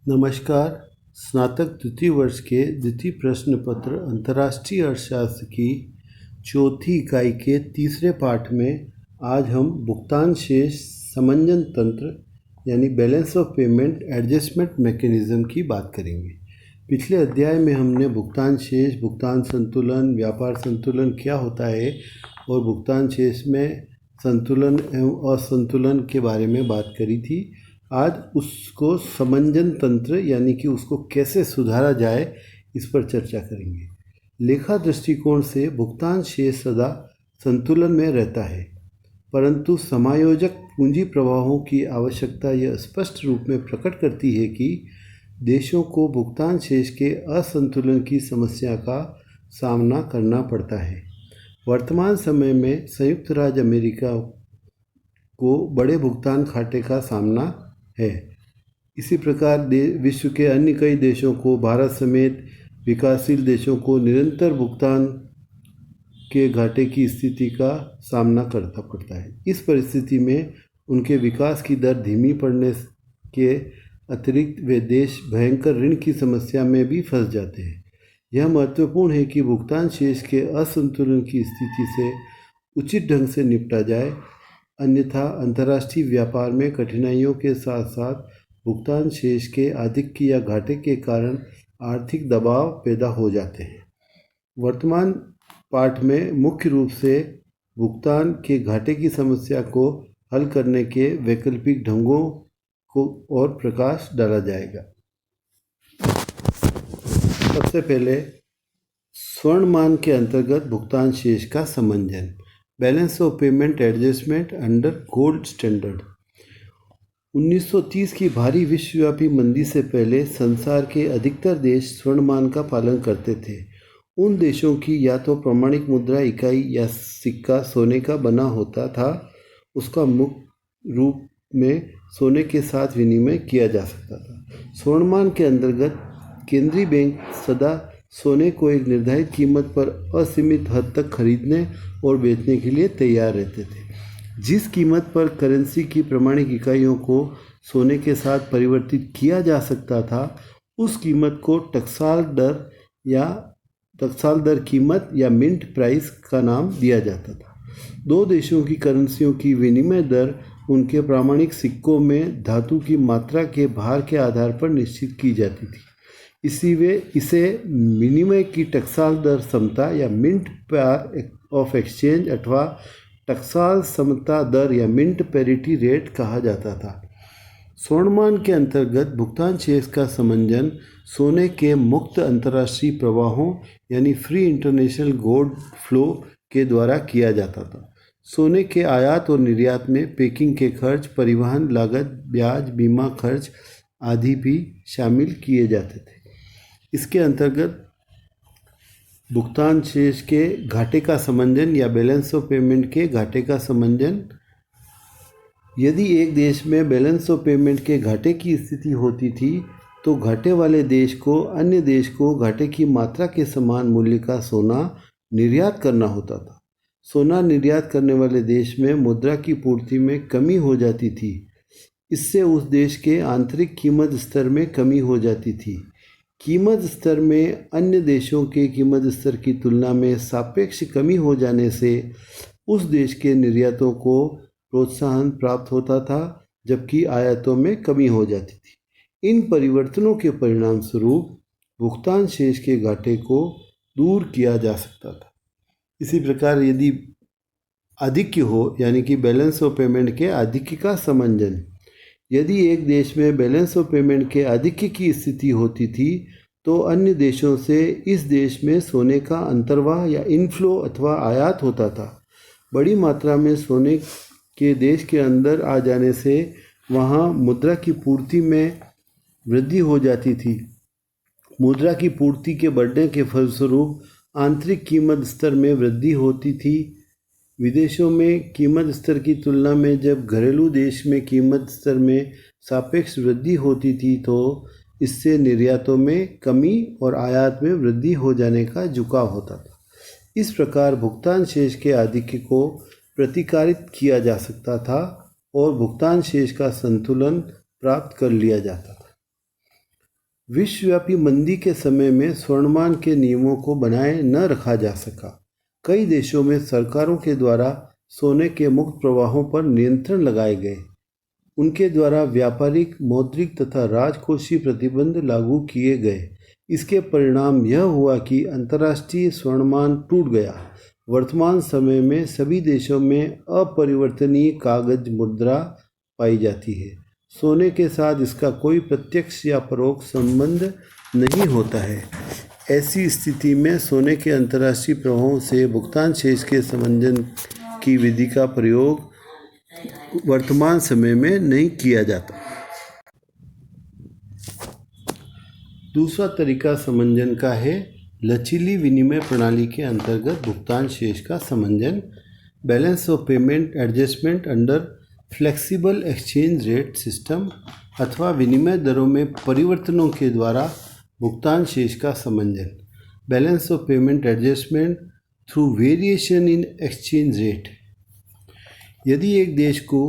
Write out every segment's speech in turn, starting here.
नमस्कार। स्नातक द्वितीय वर्ष के द्वितीय प्रश्न पत्र अंतर्राष्ट्रीय अर्थशास्त्र की चौथी इकाई के तीसरे पाठ में आज हम भुगतान शेष समंजन तंत्र यानी balance of payment adjustment mechanism की बात करेंगे। पिछले अध्याय में हमने भुगतान शेष, भुगतान संतुलन, व्यापार संतुलन क्या होता है और भुगतान शेष में संतुलन एवं असंतुलन के बारे में बात करी थी। आज उसको समंजन तंत्र यानी कि उसको कैसे सुधारा जाए इस पर चर्चा करेंगे। लेखा दृष्टिकोण से भुगतान शेष सदा संतुलन में रहता है, परंतु समायोजक पूंजी प्रवाहों की आवश्यकता यह स्पष्ट रूप में प्रकट करती है कि देशों को भुगतान शेष के असंतुलन की समस्या का सामना करना पड़ता है। वर्तमान समय में संयुक्त राज्य अमेरिका को बड़े भुगतान घाटे का सामना है। इसी प्रकार विश्व के अन्य कई देशों को, भारत समेत विकासशील देशों को निरंतर भुगतान के घाटे की स्थिति का सामना करना पड़ता है। इस परिस्थिति में उनके विकास की दर धीमी पड़ने के अतिरिक्त वे देश भयंकर ऋण की समस्या में भी फंस जाते हैं। यह महत्वपूर्ण है कि भुगतान शेष के असंतुलन की स्थिति से उचित ढंग से निपटा जाए, अन्यथा अंतर्राष्ट्रीय व्यापार में कठिनाइयों के साथ साथ भुगतान शेष के आधिक्य या घाटे के कारण आर्थिक दबाव पैदा हो जाते हैं। वर्तमान पाठ में मुख्य रूप से भुगतान के घाटे की समस्या को हल करने के वैकल्पिक ढंगों को और प्रकाश डाला जाएगा। सबसे पहले स्वर्णमान के अंतर्गत भुगतान शेष का समंजन, balance of payment adjustment under gold standard. 1930 की भारी विश्वव्यापी मंदी से पहले संसार के अधिकतर देश स्वर्णमान का पालन करते थे। उन देशों की या तो प्रमाणिक मुद्रा इकाई या सिक्का सोने का बना होता था, उसका मुख्य रूप में सोने के साथ विनिमय किया जा सकता था। स्वर्णमान के अंतर्गत केंद्रीय बैंक सदा सोने को एक निर्धारित कीमत पर असीमित हद तक खरीदने और बेचने के लिए तैयार रहते थे। जिस कीमत पर करेंसी की प्रमाणिक इकाइयों को सोने के साथ परिवर्तित किया जा सकता था, उस कीमत को टकसाल दर कीमत या मिंट प्राइस का नाम दिया जाता था। दो देशों की करेंसियों की विनिमय दर उनके प्रामाणिक सिक्कों में धातु की मात्रा के भार के आधार पर निश्चित की जाती थी। इसे विनिमय की टकसाल दर समता या मिंट पेयर ऑफ एक्सचेंज अथवा टकसाल समता दर या मिंट पैरिटी रेट कहा जाता था। स्वर्णमान के अंतर्गत भुगतान शेष का समंजन सोने के मुक्त अंतर्राष्ट्रीय प्रवाहों यानी फ्री इंटरनेशनल गोल्ड फ्लो के द्वारा किया जाता था। सोने के आयात और निर्यात में पैकिंग के खर्च, परिवहन लागत, ब्याज, बीमा खर्च आदि भी शामिल किए जाते थे। इसके अंतर्गत भुगतान शेष के घाटे का समंजन या बैलेंस ऑफ पेमेंट के घाटे का समंजन। यदि एक देश में बैलेंस ऑफ पेमेंट के घाटे की स्थिति होती थी तो घाटे वाले देश को अन्य देश को घाटे की मात्रा के समान मूल्य का सोना निर्यात करना होता था। सोना निर्यात करने वाले देश में मुद्रा की पूर्ति में कमी हो जाती थी। इससे उस देश के आंतरिक कीमत स्तर में कमी हो जाती थी। कीमत स्तर में अन्य देशों के कीमत स्तर की तुलना में सापेक्ष कमी हो जाने से उस देश के निर्यातों को प्रोत्साहन प्राप्त होता था, जबकि आयातों में कमी हो जाती थी। इन परिवर्तनों के परिणाम स्वरूप भुगतान शेष के घाटे को दूर किया जा सकता था। इसी प्रकार यदि आधिक्य हो यानी कि बैलेंस ऑफ पेमेंट के आधिक्य का समंजन, यदि एक देश में बैलेंस ऑफ पेमेंट के आधिक्य की स्थिति होती थी तो अन्य देशों से इस देश में सोने का अंतर्वाह या इनफ्लो अथवा आयात होता था। बड़ी मात्रा में सोने के देश के अंदर आ जाने से वहाँ मुद्रा की पूर्ति में वृद्धि हो जाती थी। मुद्रा की पूर्ति के बढ़ने के फलस्वरूप आंतरिक कीमत स्तर में वृद्धि होती थी। विदेशों में कीमत स्तर की तुलना में जब घरेलू देश में कीमत स्तर में सापेक्ष वृद्धि होती थी तो इससे निर्यातों में कमी और आयात में वृद्धि हो जाने का झुकाव होता था। इस प्रकार भुगतान शेष के आधिक्य को प्रतिकारित किया जा सकता था और भुगतान शेष का संतुलन प्राप्त कर लिया जाता था। विश्वव्यापी मंदी के समय में स्वर्णमान के नियमों को बनाए न रखा जा सका। कई देशों में सरकारों के द्वारा सोने के मुक्त प्रवाहों पर नियंत्रण लगाए गए। उनके द्वारा व्यापारिक, मौद्रिक तथा राजकोषीय प्रतिबंध लागू किए गए। इसके परिणाम यह हुआ कि अंतर्राष्ट्रीय स्वर्णमान टूट गया। वर्तमान समय में सभी देशों में अपरिवर्तनीय कागज मुद्रा पाई जाती है। सोने के साथ इसका कोई प्रत्यक्ष या परोक्ष संबंध नहीं होता है। ऐसी स्थिति में सोने के अंतर्राष्ट्रीय प्रवाहों से भुगतान शेष के समंजन की विधि का प्रयोग वर्तमान समय में नहीं किया जाता। दूसरा तरीका समंजन का है लचीली विनिमय प्रणाली के अंतर्गत भुगतान शेष का समंजन, balance of payment adjustment under flexible exchange rate system, अथवा विनिमय दरों में परिवर्तनों के द्वारा भुगतान शेष का समंजन, balance of payment adjustment through variation in exchange rate. यदि एक देश को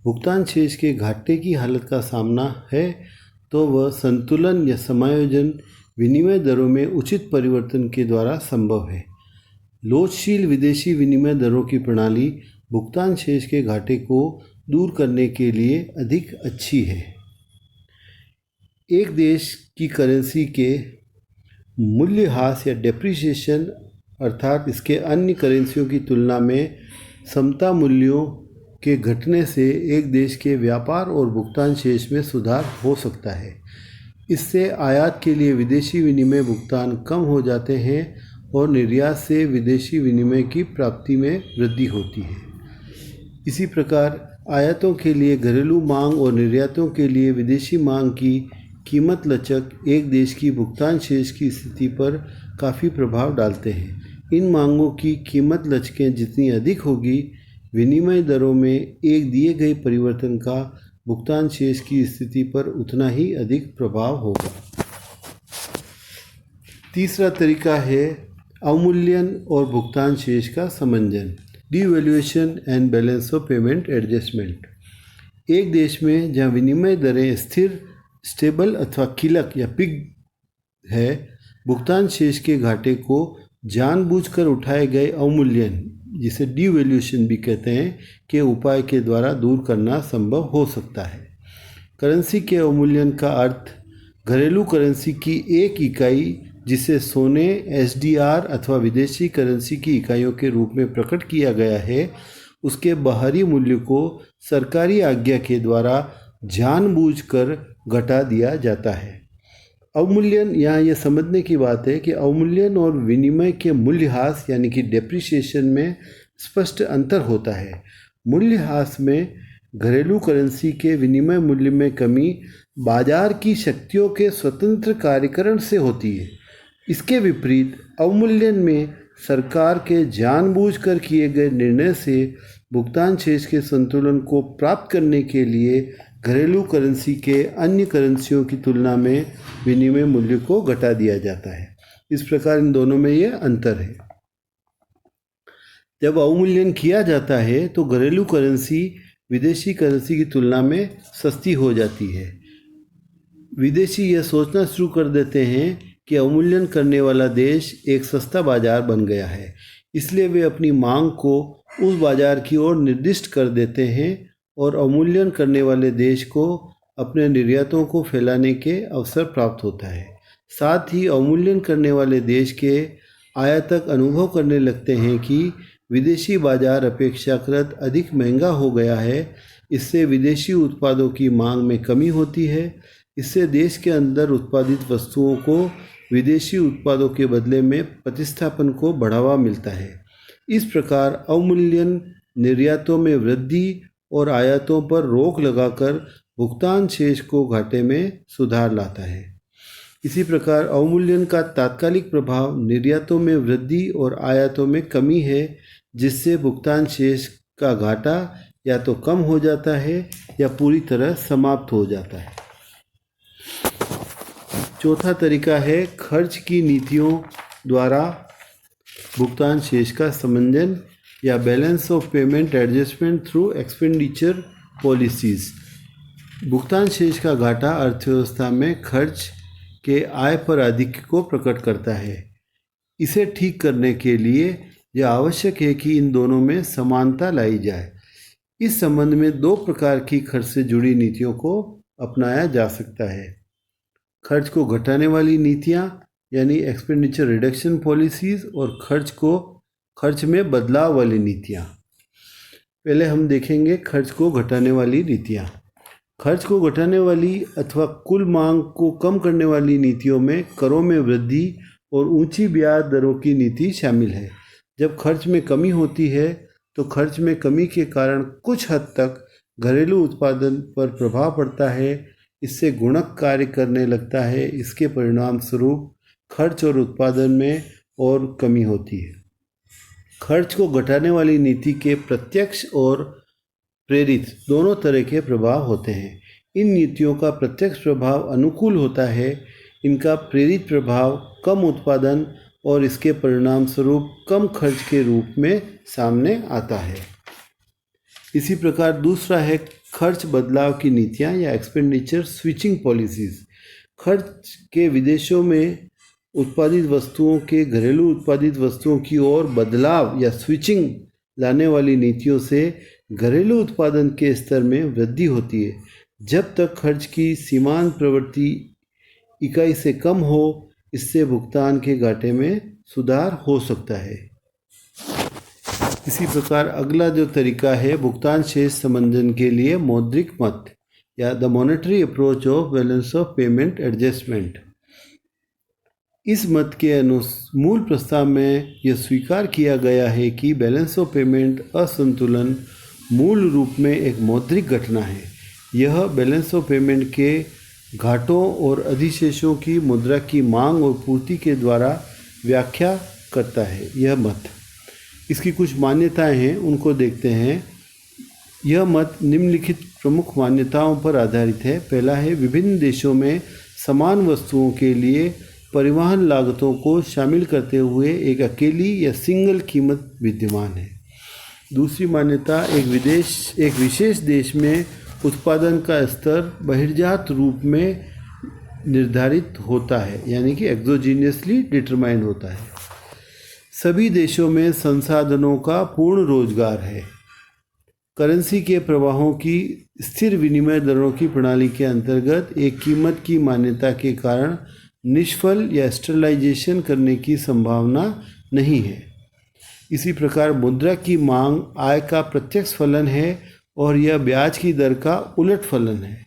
भुगतान शेष के घाटे की हालत का सामना है तो वह संतुलन या समायोजन विनिमय दरों में उचित परिवर्तन के द्वारा संभव है। लोचशील विदेशी विनिमय दरों की प्रणाली भुगतान शेष के घाटे को दूर करने के लिए अधिक अच्छी है। एक देश की करेंसी के मूल्यह्रास या डेप्रिसिएशन अर्थात इसके अन्य करेंसियों की तुलना में समता मूल्यों के घटने से एक देश के व्यापार और भुगतान शेष में सुधार हो सकता है। इससे आयात के लिए विदेशी विनिमय भुगतान कम हो जाते हैं और निर्यात से विदेशी विनिमय की प्राप्ति में वृद्धि होती है। इसी प्रकार आयातों के लिए घरेलू मांग और निर्यातों के लिए विदेशी मांग की कीमत लचक एक देश की भुगतान शेष की स्थिति पर काफ़ी प्रभाव डालते हैं। इन मांगों की कीमत लचकें जितनी अधिक होगी, विनिमय दरों में एक दिए गए परिवर्तन का भुगतान शेष की स्थिति पर उतना ही अधिक प्रभाव होगा। तीसरा तरीका है अवमूल्यन और भुगतान शेष का समंजन, devaluation and balance of payment adjustment. एक देश में जहां विनिमय दरें स्थिर, स्टेबल अथवा कीलक या पिग है, भुगतान शेष के घाटे को जानबूझकर उठाए गए अवमूल्यन, जिसे डिवैल्यूएशन भी कहते हैं, के उपाय के द्वारा दूर करना संभव हो सकता है। करेंसी के अवमूल्यन का अर्थ घरेलू करेंसी की एक इकाई जिसे सोने, एसडीआर अथवा विदेशी करेंसी की इकाइयों के रूप में प्रकट किया गया है, उसके बाहरी मूल्य को सरकारी आज्ञा के द्वारा जानबूझकर घटा दिया जाता है। अवमूल्यन, यहाँ यह समझने की बात है कि अवमूल्यन और विनिमय के मूल्यह्रास यानी कि डेप्रिसिएशन में स्पष्ट अंतर होता है। मूल्यह्रास में घरेलू करेंसी के विनिमय मूल्य में कमी बाजार की शक्तियों के स्वतंत्र कार्यकरण से होती है। इसके विपरीत अवमूल्यन में सरकार के जानबूझकर किए गए निर्णय से भुगतान शेष के संतुलन को प्राप्त करने के लिए घरेलू करेंसी के अन्य करेंसियों की तुलना में विनिमय मूल्य को घटा दिया जाता है। इस प्रकार इन दोनों में ये अंतर है। जब अवमूल्यन किया जाता है तो घरेलू करेंसी विदेशी करेंसी की तुलना में सस्ती हो जाती है। विदेशी यह सोचना शुरू कर देते हैं कि अवमूल्यन करने वाला देश एक सस्ता बाजार बन गया है, इसलिए वे अपनी मांग को उस बाजार की ओर निर्दिष्ट कर देते हैं और अवमूल्यन करने वाले देश को अपने निर्यातों को फैलाने के अवसर प्राप्त होता है। साथ ही अवमूल्यन करने वाले देश के आयातक अनुभव करने लगते हैं कि विदेशी बाजार अपेक्षाकृत अधिक महंगा हो गया है। इससे विदेशी उत्पादों की मांग में कमी होती है। इससे देश के अंदर उत्पादित वस्तुओं को विदेशी उत्पादों के बदले में प्रतिस्थापन को बढ़ावा मिलता है। इस प्रकार अवमूल्यन निर्यातों में वृद्धि और आयातों पर रोक लगाकर भुगतान शेष को घाटे में सुधार लाता है। इसी प्रकार अवमूल्यन का तात्कालिक प्रभाव निर्यातों में वृद्धि और आयातों में कमी है, जिससे भुगतान शेष का घाटा या तो कम हो जाता है या पूरी तरह समाप्त हो जाता है। चौथा तरीका है खर्च की नीतियों द्वारा भुगतान शेष का समंजन या balance of payment adjustment through expenditure policies. भुगतान शेष का घाटा अर्थव्यवस्था में खर्च के आय पर आधिक्य को प्रकट करता है। इसे ठीक करने के लिए यह आवश्यक है कि इन दोनों में समानता लाई जाए। इस संबंध में दो प्रकार की खर्च से जुड़ी नीतियों को अपनाया जा सकता है। खर्च को घटाने वाली नीतियां यानी एक्सपेंडिचर रिडक्शन पॉलिसीज और खर्च में बदलाव वाली नीतियां। पहले हम देखेंगे खर्च को घटाने वाली नीतियां। खर्च को घटाने वाली अथवा कुल मांग को कम करने वाली नीतियों में करों में वृद्धि और ऊंची ब्याज दरों की नीति शामिल है। जब खर्च में कमी होती है तो खर्च में कमी के कारण कुछ हद तक घरेलू उत्पादन पर प्रभाव पड़ता है। इससे गुणक कार्य करने लगता है। इसके परिणाम स्वरूप खर्च और उत्पादन में और कमी होती है। खर्च को घटाने वाली नीति के प्रत्यक्ष और प्रेरित दोनों तरह के प्रभाव होते हैं। इन नीतियों का प्रत्यक्ष प्रभाव अनुकूल होता है। इनका प्रेरित प्रभाव कम उत्पादन और इसके परिणाम स्वरूप कम खर्च के रूप में सामने आता है। इसी प्रकार दूसरा है खर्च बदलाव की नीतियां या एक्सपेंडिचर स्विचिंग पॉलिसीज। खर्च के विदेशों में उत्पादित वस्तुओं के घरेलू उत्पादित वस्तुओं की ओर बदलाव या स्विचिंग लाने वाली नीतियों से घरेलू उत्पादन के स्तर में वृद्धि होती है। जब तक खर्च की सीमांत प्रवृत्ति इकाई से कम हो, इससे भुगतान के घाटे में सुधार हो सकता है। इसी प्रकार अगला जो तरीका है भुगतान शेष समंजन के लिए मौद्रिक मत या the monetary approach of balance of payment adjustment. इस मत के मूल प्रस्ताव में यह स्वीकार किया गया है कि बैलेंस ऑफ पेमेंट असंतुलन मूल रूप में एक मौद्रिक घटना है। यह बैलेंस ऑफ पेमेंट के घाटों और अधिशेषों की मुद्रा की मांग और पूर्ति के द्वारा व्याख्या करता है। यह मत, इसकी कुछ मान्यताएं हैं, उनको देखते हैं। यह मत निम्नलिखित प्रमुख मान्यताओं पर आधारित है। पहला है विभिन्न देशों में समान वस्तुओं के लिए परिवहन लागतों को शामिल करते हुए एक अकेली या सिंगल कीमत विद्यमान है। दूसरी मान्यता एक विशेष देश में उत्पादन का स्तर बहिर्जात रूप में निर्धारित होता है, यानी कि एक्सोजीनियसली डिटरमाइन होता है। सभी देशों में संसाधनों का पूर्ण रोजगार है। करेंसी के प्रवाहों की स्थिर विनिमय दरों की प्रणाली के अंतर्गत एक कीमत की मान्यता के कारण निष्फल या स्टरलाइजेशन करने की संभावना नहीं है। इसी प्रकार मुद्रा की मांग आय का प्रत्यक्ष फलन है और यह ब्याज की दर का उलट फलन है।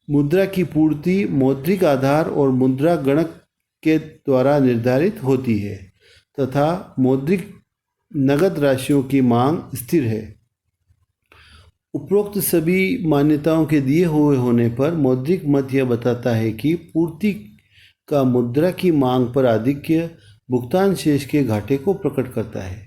मुद्रा की पूर्ति मौद्रिक आधार और मुद्रा गणक के द्वारा निर्धारित होती है तथा मौद्रिक नगद राशियों की मांग स्थिर है। उपरोक्त सभी मान्यताओं के दिए हुए होने पर मौद्रिक मत यह बताता है कि पूर्ति का मुद्रा की मांग पर आधिक्य भुगतान शेष के घाटे को प्रकट करता है।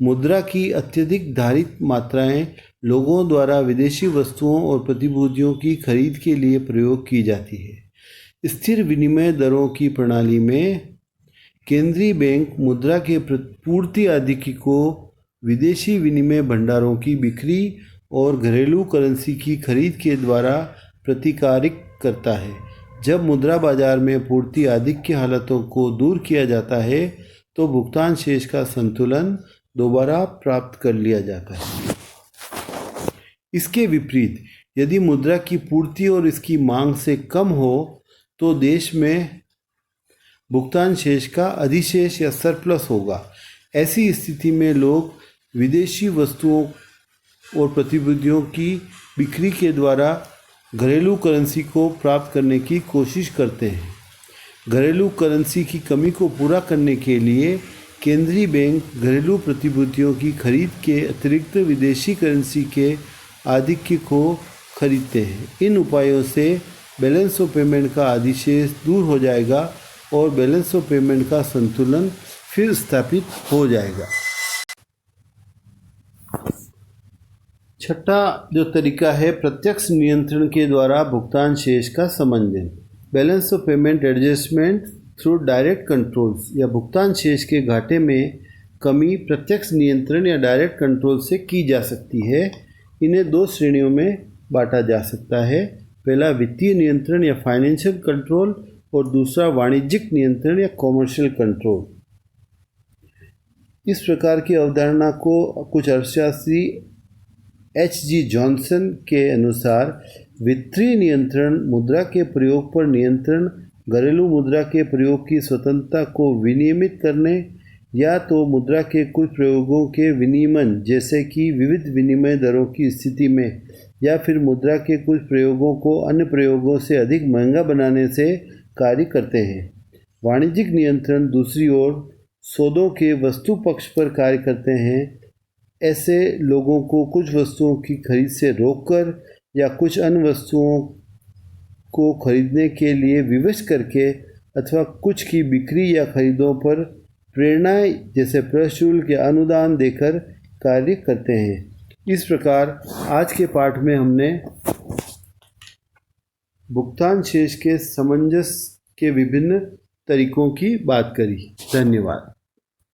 मुद्रा की अत्यधिक धारित मात्राएं लोगों द्वारा विदेशी वस्तुओं और प्रतिभूतियों की खरीद के लिए प्रयोग की जाती है। स्थिर विनिमय दरों की प्रणाली में केंद्रीय बैंक मुद्रा के पूर्ति आधिक्य को विदेशी विनिमय भंडारों की बिक्री और घरेलू करेंसी की खरीद के द्वारा प्रतिकारिक करता है। जब मुद्रा बाजार में पूर्ति आधिक्य हालतों को दूर किया जाता है तो भुगतान शेष का संतुलन दोबारा प्राप्त कर लिया जाता है। इसके विपरीत यदि मुद्रा की पूर्ति और इसकी मांग से कम हो तो देश में भुगतान शेष का अधिशेष या सरप्लस होगा। ऐसी स्थिति में लोग विदेशी वस्तुओं और प्रतिभूतियों की बिक्री के द्वारा घरेलू करेंसी को प्राप्त करने की कोशिश करते हैं। घरेलू करेंसी की कमी को पूरा करने के लिए केंद्रीय बैंक घरेलू प्रतिभूतियों की खरीद के अतिरिक्त विदेशी करेंसी के आधिक्य को खरीदते हैं। इन उपायों से बैलेंस ऑफ पेमेंट का अधिशेष दूर हो जाएगा और बैलेंस ऑफ पेमेंट का संतुलन फिर स्थापित हो जाएगा। छठा जो तरीका है प्रत्यक्ष नियंत्रण के द्वारा भुगतान शेष का समंजन, balance of payment adjustment through direct controls, या भुगतान शेष के घाटे में कमी प्रत्यक्ष नियंत्रण या डायरेक्ट कंट्रोल से की जा सकती है। इन्हें दो श्रेणियों में बांटा जा सकता है। पहला वित्तीय नियंत्रण या फाइनेंशियल कंट्रोल और दूसरा वाणिज्यिक नियंत्रण या कॉमर्शियल कंट्रोल। इस प्रकार की अवधारणा को कुछ अर्थशास्त्री H.G. जॉनसन के अनुसार वित्तीय नियंत्रण मुद्रा के प्रयोग पर नियंत्रण, घरेलू मुद्रा के प्रयोग की स्वतंत्रता को विनियमित करने या तो मुद्रा के कुछ प्रयोगों के विनियमन जैसे कि विविध विनिमय दरों की स्थिति में, या फिर मुद्रा के कुछ प्रयोगों को अन्य प्रयोगों से अधिक महंगा बनाने से कार्य करते हैं। वाणिज्यिक नियंत्रण दूसरी ओर सौदों के वस्तु पक्ष पर कार्य करते हैं। ऐसे लोगों को कुछ वस्तुओं की खरीद से रोककर या कुछ अन्य वस्तुओं को खरीदने के लिए विवश करके अथवा कुछ की बिक्री या खरीदों पर प्रेरणाएं जैसे प्रशुल्क या अनुदान देकर कार्य करते हैं। इस प्रकार आज के पाठ में हमने भुगतान शेष के सामंजस्य के विभिन्न तरीकों की बात करी। धन्यवाद।